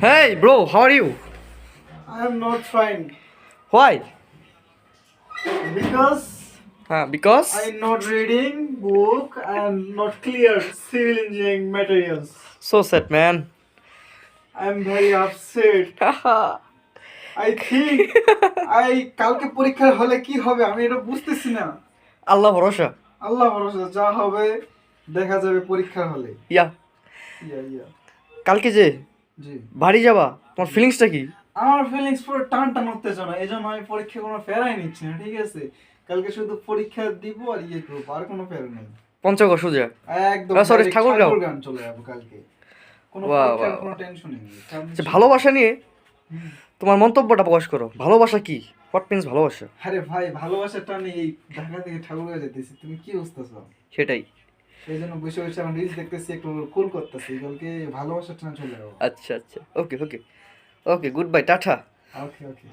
Hey, bro, how are you? I am not fine Why? because Because? I am not reading book and not clear civil engineering materials. So sad, man. I am very upset. I think কালকে পরীক্ষার হলে কি হবে আমি এটা বুঝতেছি না। আল্লাহ ভরসা। আল্লাহ ভরসা যা হবে দেখা যাবে পরীক্ষার হলে। ইয়া ইয়া কালকে যে জি বাড়ি যাবা তোমার ফিলিংসটা কি? আমার ফিলিংস পুরো টান টান উত্তেজনা এই জন্য আমি পরীক্ষা কোনো ফেরাই নিচ্ছি না ঠিক আছে কালকে শুধু পরীক্ষা দিব আর ইয়ে করবো আর কোনো ফেরা নেই পঞ্চগড় সোজা। একদম সরি direct ঠাকুরগাঁও। ঠাকুরগাঁও চলে যাবো কালকে কোনো বাহ, পরীক্ষার বাহ, কোনো বাহ। টেনশনই নেই আচ্ছা, ভালোবাসা নিয়ে হুম। তোমার মন্তব্যটা প্রকাশ করো। ভালোবাসা কি? হোয়াট মিন্স ভালোবাসা? আরে ভাই ভালোবাসাটা আমি এই ঢাকা থেকে ঠাকুরগাঁও যেতেছি তুমি কি বুঝতেছো সেটাই। সেই জন্য বসে বসে আমি রিলস দেখতেছি একটু কুল করতেছি কালকে ভালোবাসাটা না চলে যাবো আচ্ছা আচ্ছা, ওকে ওকে ওকে, গুড বাই, টাটা। ওকে ওকে